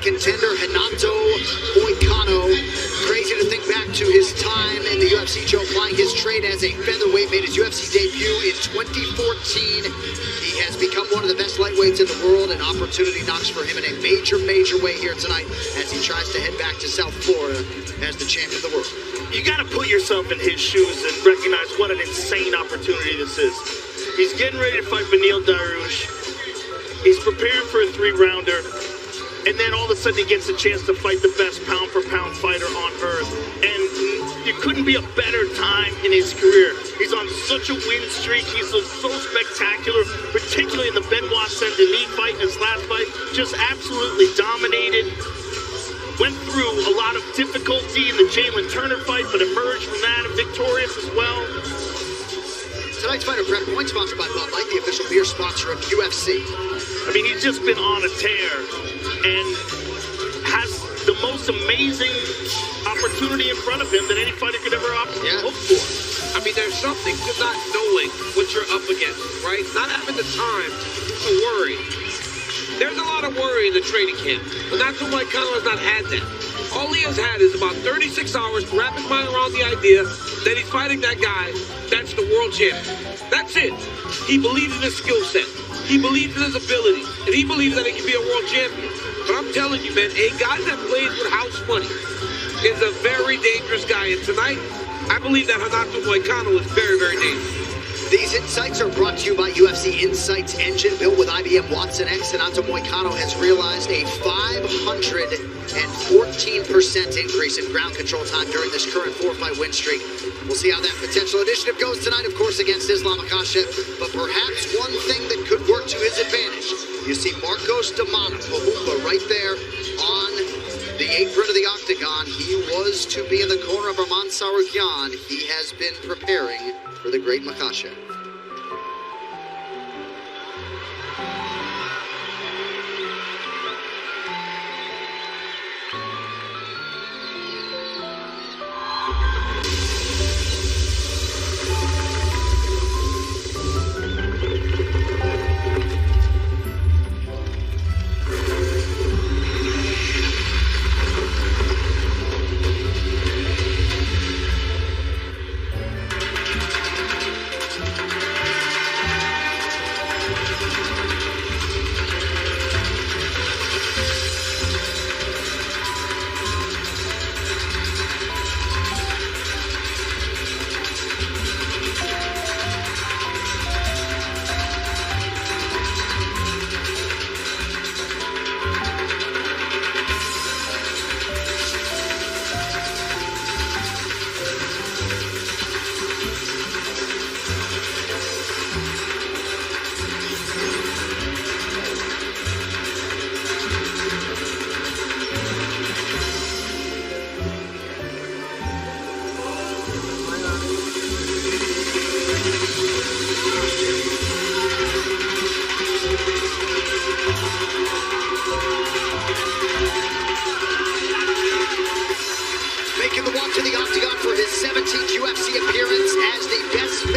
Contender Renato Moicano. Crazy to think back to his time in the UFC, Joe, plying his trade as a featherweight, made his UFC debut in 2014. He has become one of the best lightweights in the world. An opportunity knocks for him in a major way here tonight as he tries to head back to South Florida as the champion of the world. You got to put yourself in his shoes and recognize what an insane opportunity this is. He's getting ready to fight Beneil Dariush. He's preparing for a 3-rounder. And then all of a sudden he gets a chance to fight the best pound-for-pound fighter on earth. And it couldn't be a better time in his career. He's on such a win streak. He's so spectacular, particularly in the Benoit Saint-Denis fight, his last fight. Just absolutely dominated. Went through a lot of difficulty in the Jalen Turner fight, but emerged from that victorious as well. Tonight's Fighter Prep Point sponsored by Bud Light, the official beer sponsor of UFC. I mean, he's just been on a tear and has the most amazing opportunity in front of him that any fighter could ever hope for. I mean, there's something to not knowing what you're up against, right? Not having the time to worry. There's a lot of worry in the training camp, but Renato Moicano has not had that. All he has had is about 36 hours to wrap his mind around the idea that he's fighting that guy that's the world champion. That's it. He believes in his skill set. He believes in his ability. And he believes that he can be a world champion. But I'm telling you, man, a guy that plays with house money is a very dangerous guy. And tonight, I believe that Renato Moicano is very, very dangerous. These insights are brought to you by UFC Insights Engine, built with IBM Watson X. Renato Moicano has realized a 514% increase in ground control time during this current 4-fight win streak. We'll see how that potential initiative goes tonight, of course, against Islam Makhachev. But perhaps one thing that could work to his advantage, you see Marcos Damana, right there on the apron of the octagon. He was to be in the corner of Arman Tsarukyan. He has been preparing for the great Makhachev.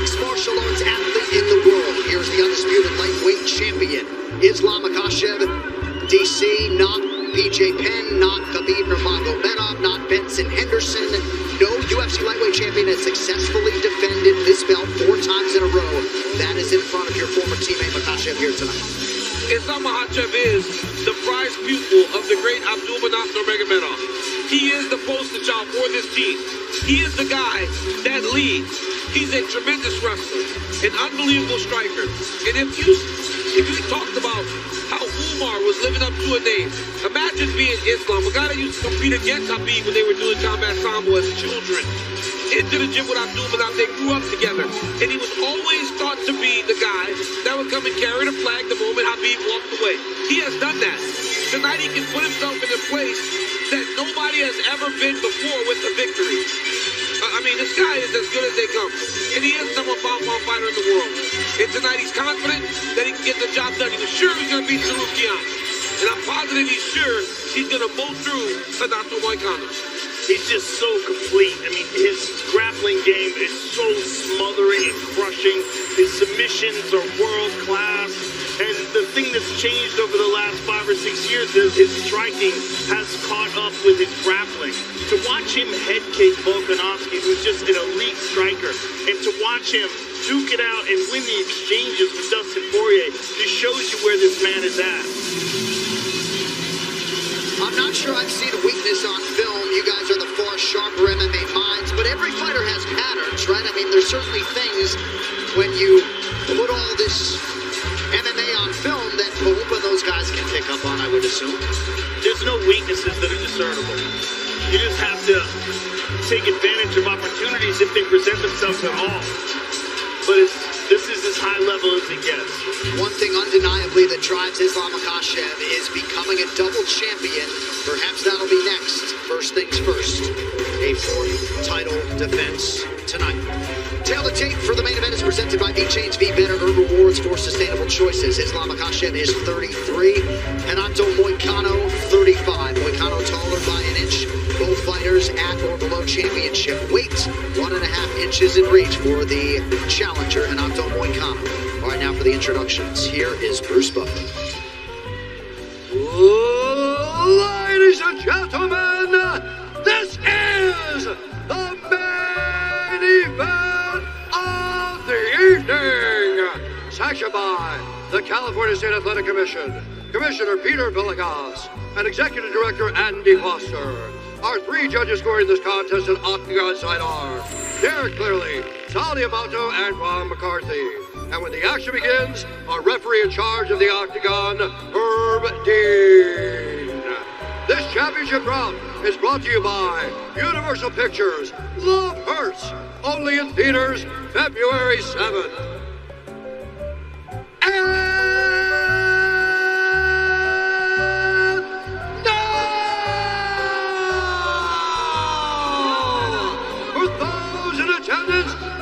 mixed martial arts athlete in the world. Here's the undisputed lightweight champion, Islam Makhachev. DC, not PJ Penn, not Khabib Nurmagomedov, not Benson Henderson. No UFC lightweight champion has successfully defended this belt 4 times in a row. That is in front of your former teammate Makhachev here tonight. Islam Makhachev is the prize pupil of the great Abdulmanap Nurmagomedov. He is the poster child for this team. He is the guy that leads. He's a tremendous wrestler, an unbelievable striker. And if you talked about how Umar was living up to a name, imagine being Islam, a guy that used to compete against Khabib when they were doing combat sambo as children. Into the gym with Abdulmanap, they grew up together. And he was always thought to be the guy that would come and carry the flag the moment Khabib walked away. He has done that. Tonight he can put himself in a place that nobody has ever been before with a victory. I mean, this guy is as good as they come. And he is the number 1 fighter in the world. And tonight he's confident that he can get the job done. He was sure he was going to beat Sarukian. And I'm positive he's sure he's going to mow through Renato Moicano. He's just so complete. I mean, his grappling game is so smothering and crushing. His submissions are world class. And the thing that's changed over the last 5 or 6 years is his striking has caught up with his grappling. To watch him head kick Volkanovski, who's just an elite striker, and to watch him duke it out and win the exchanges with Dustin Poirier just shows you where this man is at. I'm not sure I've seen a weakness on film. You guys are the far sharper MMA minds, but every fighter has patterns, right? I mean, there's certainly things when you put all this MMA on film that both of those guys can pick up on, I would assume. There's no weaknesses that are discernible. You just have to take advantage of opportunities if they present themselves at all. But this is as high level as it gets. One thing undeniably that drives Islam Makhachev is becoming a double champion. Perhaps that'll be next. First things first, a 4th title defense tonight. Tail the tape for the main event is presented by V-Chains V Better Earn Rewards for Sustainable Choices. Islam Makhachev is 33, Renato Moicano 35. Moicano taller by an inch. Both fighters at or below championship weight. 1.5 inches in reach for the challenger, Renato Moicano. All right, now for the introductions. Here is Bruce Buffer. Ladies and gentlemen, this is the main event of the evening. Sanctioned by the California State Athletic Commission, Commissioner Peter Villegas, and Executive Director Andy Foster. Our 3 judges scoring this contest at Octagon side are Derek Clearly, Sal Diamato, and Ron McCarthy. And when the action begins, our referee in charge of the Octagon, Herb Dean. This championship bout is brought to you by Universal Pictures. Love Hurts, only in theaters February 7th.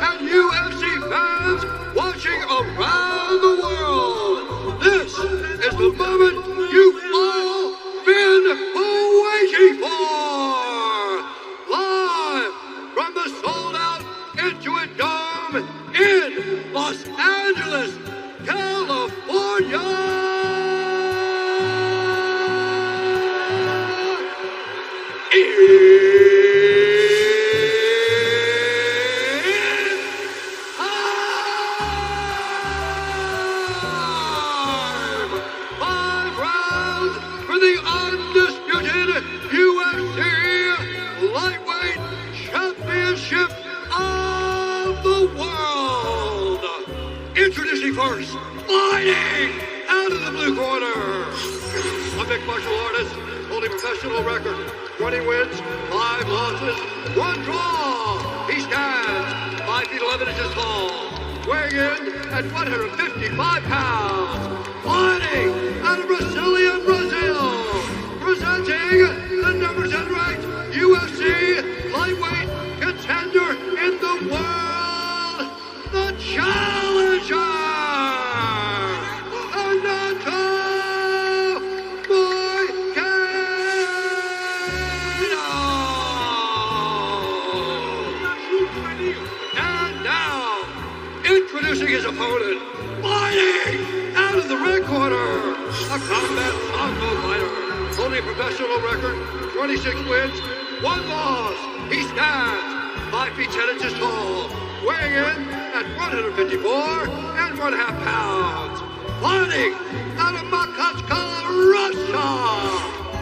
And UFC fans watching around the world, this is the moment you've all been waiting for. Live from the sold-out Intuit Dome in Los Angeles, California. Introducing first, fighting out of the blue corner, a mixed martial artist holding professional record, 20 wins, 5 losses, 1 draw. He stands 5 feet 11 inches tall, weighing in at 155 pounds, fighting out of Brasilia, Brazil, presenting the number 10 ranked UFC lightweight contender in the world, the challenger, Renato Moicano. And now, introducing his opponent, fighting out of the red corner, a combat Bronco fighter, holding a professional record, 26 wins, 1 loss. He stands 5 feet 10 inches tall, weighing in at 154.5 pounds. Fighting out of Makhachev, Russia,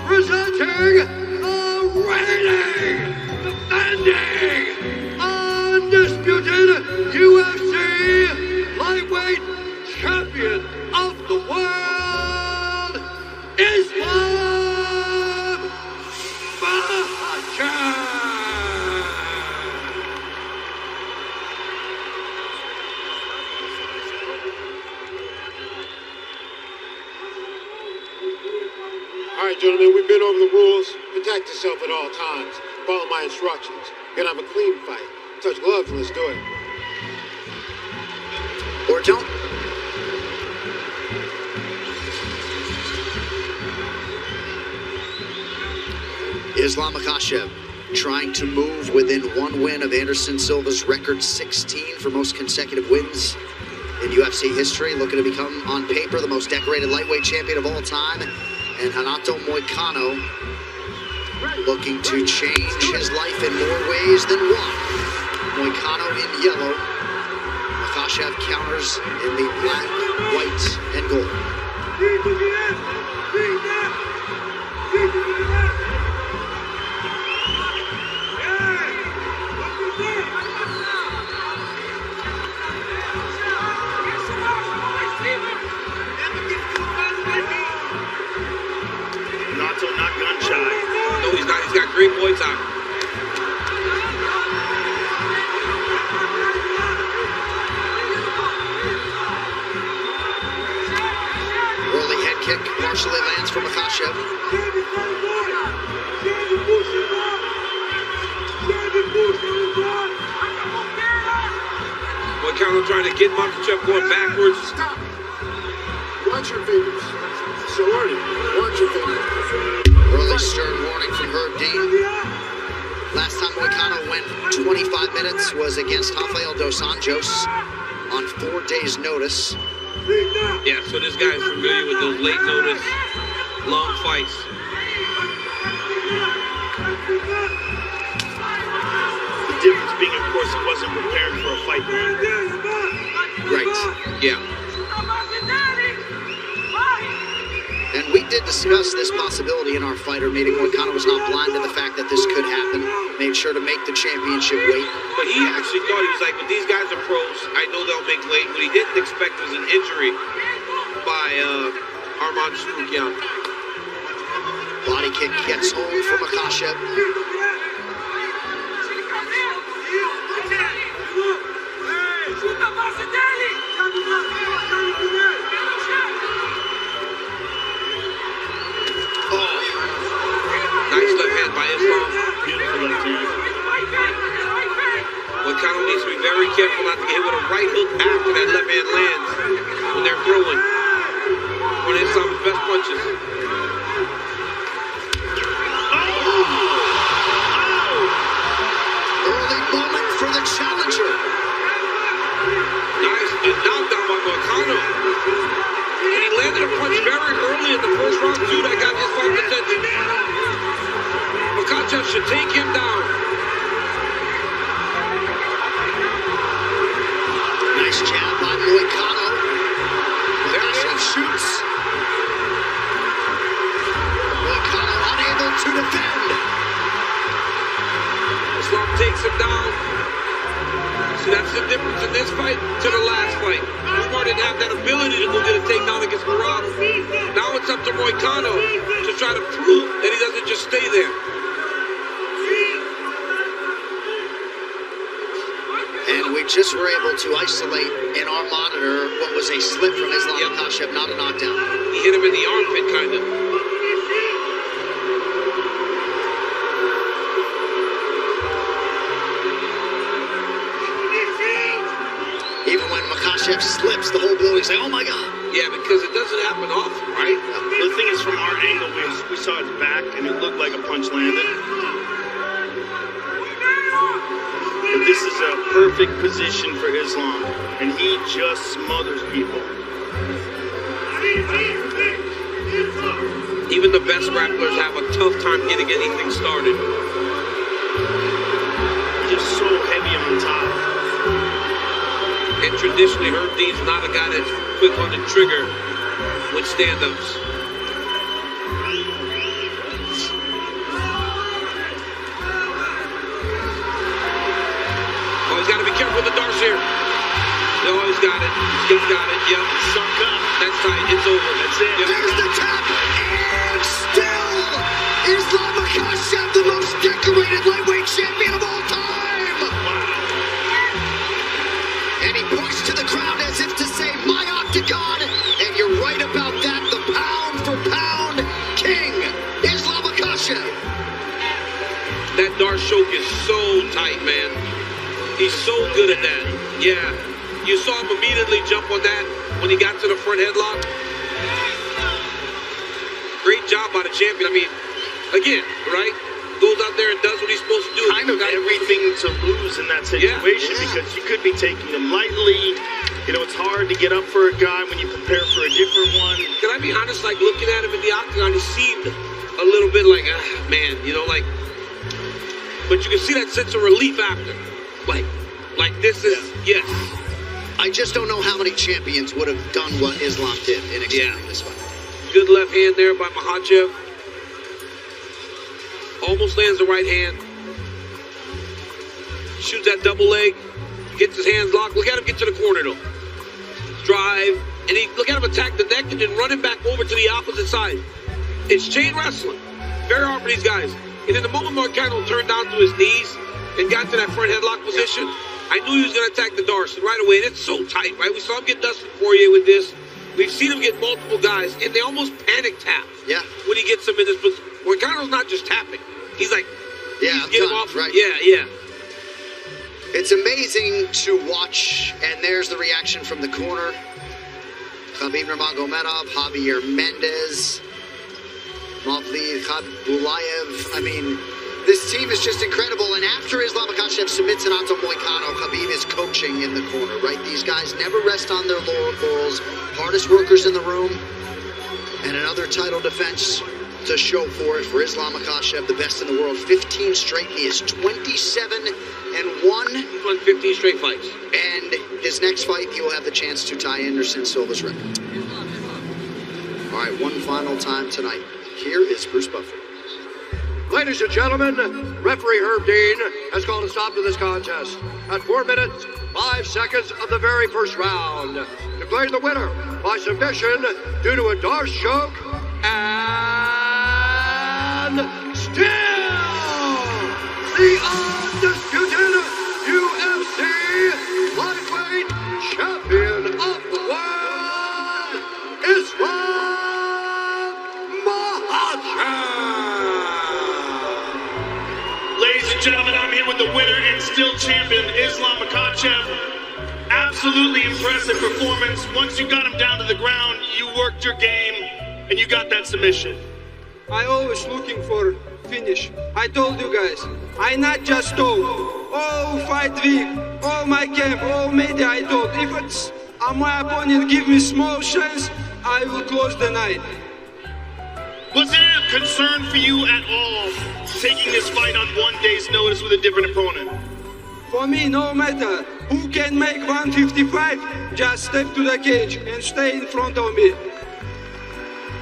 presenting the reigning, defending, undisputed UFC lightweight champion of the world, Islam Makhachev. All right, gentlemen, we've been over the rules. Protect yourself at all times. Follow my instructions. We're gonna have a clean fight. Touch gloves and let's do it. Or don't. Islam Makhachev trying to move within 1 win of Anderson Silva's record 16 for most consecutive wins in UFC history, looking to become, on paper, the most decorated lightweight champion of all time. And Renato Moicano looking to change his life in more ways than one. Moicano in yellow. Makhachev counters in the black, white, and gold. Renato not gun shy. No, he's not. He's got great boy time. Early head kick partially lands for Makhachev. Moicano trying to get Makhachev going backwards. Stop! Watch your fingers. So early. Watch your fingers. Early stern warning from Herb Dean. Last time Moicano went 25 minutes was against Rafael dos Anjos on 4 days' notice. Yeah, so this guy's familiar with those late notice, long fights. The difference being, of course, he wasn't prepared for a fight. Right. Yeah. And we did discuss this possibility in our fighter meeting. Moicano was not blind to the fact that this could happen. Made sure to make the championship weight. But he actually thought, he was like, when these guys are pros, I know they'll make weight. What he didn't expect was an injury by Armand Strukyan. Body kick gets home for Makhachev. Nice left hand by Islam. Beautiful left hand. Moicano needs to be very careful not to get hit with a right hook after that left hand lands when they're throwing. One of Islam's best punches. Early moment for the challenger. Nice knockdown by Moicano. And he landed a punch very early in the first round too that got Islam's attention. Makhachev should take him down. Nice jab by Moicano. Makhachev shoots. Moicano unable to defend. Islam takes him down. See, that's the difference in this fight to the last fight. Umar didn't have that ability to go get a takedown against Marab. Now it's up to Moicano to try to prove that he doesn't just stay there. And we just were able to isolate in our monitor what was a slip from Islam Makhachev, not a knockdown. He hit him in the armpit, kind of. Even when Makhachev slips, the whole building's like, oh my God. Yeah, because it doesn't happen often, right? The thing is, from our angle, we saw his back, and it looked like a punch landed. This is a perfect position for Islam, and he just smothers people. Even the best grapplers have a tough time getting anything started. Just so heavy on top. And traditionally, Herb Dean's not a guy that's quick on the trigger with stand-ups. Oh, he's got to be careful with the darts here. No, he's got it. He's got it. Yep. Sunk up. That's tight. It's over. That's it. Yep. There's the tap, and still, Islam Makhachev, the most decorated lightweight champion of all time. And he points to the crowd as if to say, my octagon. And you're right about that. The pound-for-pound king, Islam Makhachev. That dart choke is so tight, man. He's so good at that. Yeah. You saw him immediately jump on that when he got to the front headlock. Great job by the champion. I mean, again, right? Goes out there and does what he's supposed to do. Kind of everything to lose in that situation because you could be taking him lightly. You know, it's hard to get up for a guy when you prepare for a different one. Can I be honest, like looking at him in the octagon, he seemed a little bit like, man, you know, like, but you can see that sense of relief after. Like this is, yes. I just don't know how many champions would have done what Islam did in extending this fight. Good left hand there by Makhachev. Almost lands the right hand. Shoots that double leg. Gets his hands locked. Look at him get to the corner though. Drive. And look at him attack the neck and then run him back over to the opposite side. It's chain wrestling. Very hard for these guys. And in the moment Moicano turned down to his knees and got to that front headlock position, I knew he was going to attack the Darcy right away. And it's so tight, right? We saw him get Dustin Poirier with this. We've seen him get multiple guys, and they almost panic tap. Yeah. When he gets them in this position. Moicano's not just tapping. He's like, I'm getting done, off. right? Yeah. It's amazing to watch, and there's the reaction from the corner. Khabib Nurmagomedov, Javier Mendez, Mavli Khabulayev. I mean, this team is just incredible. And after Islam Makhachev submits Renato Moicano, Khabib is coaching in the corner, right? These guys never rest on their laurels. Hardest workers in the room. And another title defense to show for it for Islam Makhachev, the best in the world. 15 straight. He is 27-1. He's won 15 straight fights. And his next fight, he will have the chance to tie Anderson Silva's record. All right, one final time tonight. Here is Bruce Buffer. Ladies and gentlemen, referee Herb Dean has called a stop to this contest at 4 minutes, 5 seconds of the very first round. Declaring the winner by submission due to a Darce choke and still the undisputed UFC lightweight champion of the world, Islam Makhachev. Ladies and gentlemen, I'm here with the winner and still champion, Islam Makhachev. Absolutely impressive performance. Once you got him down to the ground, you worked your game, and you got that submission. I always looking for finish. I told you guys, I not just told. All fight week, all my camp, all media I told. If it's my opponent give me small chance, I will close the night. Was there a concern for you at all taking this fight on 1 day's notice with a different opponent? For me, no matter who can make 155, just step to the cage and stay in front of me.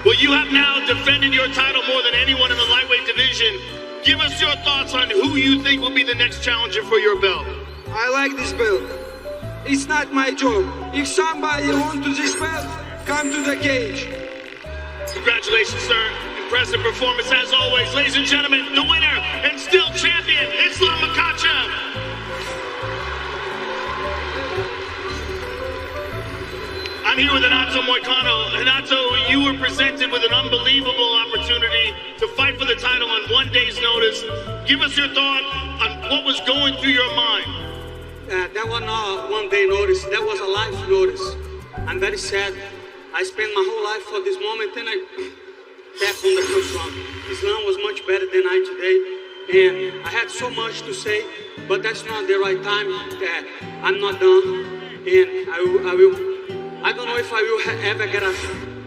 Well, you have now defended your title more than anyone in the lightweight division. Give us your thoughts on who you think will be the next challenger for your belt. I like this belt. It's not my job. If somebody wants this belt, come to the cage. Congratulations, sir. Impressive performance as always. Ladies and gentlemen, the winner and still champion, Islam Makhachev. I'm here with Renato Moicano. Renato, you were presented with an unbelievable opportunity to fight for the title on 1 day's notice. Give us your thought on what was going through your mind. That was not 1 day notice. That was a life notice. I'm very sad. I spent my whole life for this moment, and I tapped on the first round. Islam was much better than I today. and I had so much to say, but that's not the right time. I'm not done, and I don't know if I will ever get a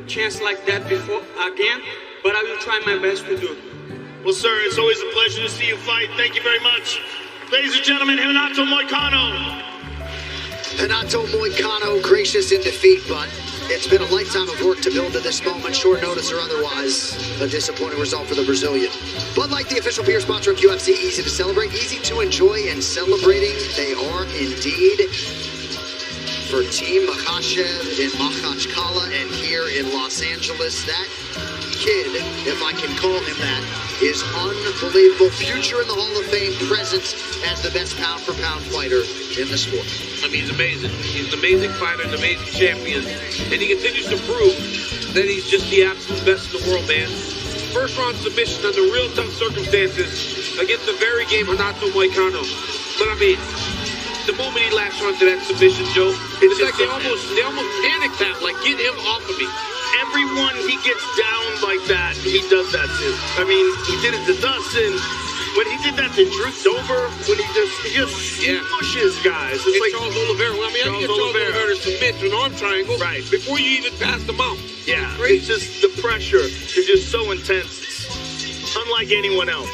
chance like that before again, but I will try my best to do it. Well, sir, it's always a pleasure to see you fight. Thank you very much. Ladies and gentlemen, Renato Moicano. Renato Moicano, gracious in defeat, but it's been a lifetime of work to build to this moment, short notice or otherwise. A disappointing result for the Brazilian. But like the official beer sponsor of UFC, easy to celebrate, easy to enjoy, and celebrating they are indeed. For Team Makhachev in Makhachev and here in Los Angeles, that kid, if I can call him that, is unbelievable. Future in the Hall of Fame, present as the best pound-for-pound fighter in the sport. I mean, he's amazing. He's an amazing fighter, an amazing champion, and he continues to prove that he's just the absolute best in the world, man. First round submission under real tough circumstances against the very game Renato Moicano. But I mean, the moment he latched onto that submission, Joe, it's like they almost panicked that, like, get him off of me. Everyone he gets down like that, he does that to. I mean, he did it to Dustin. When he did that to Drew Dober, when he just smushes guys. It's like Charles Oliveira. Well, I mean, I get Charles Oliveira to submit to an arm triangle before you even pass them out. Yeah, it's just the pressure is just so intense. It's unlike anyone else.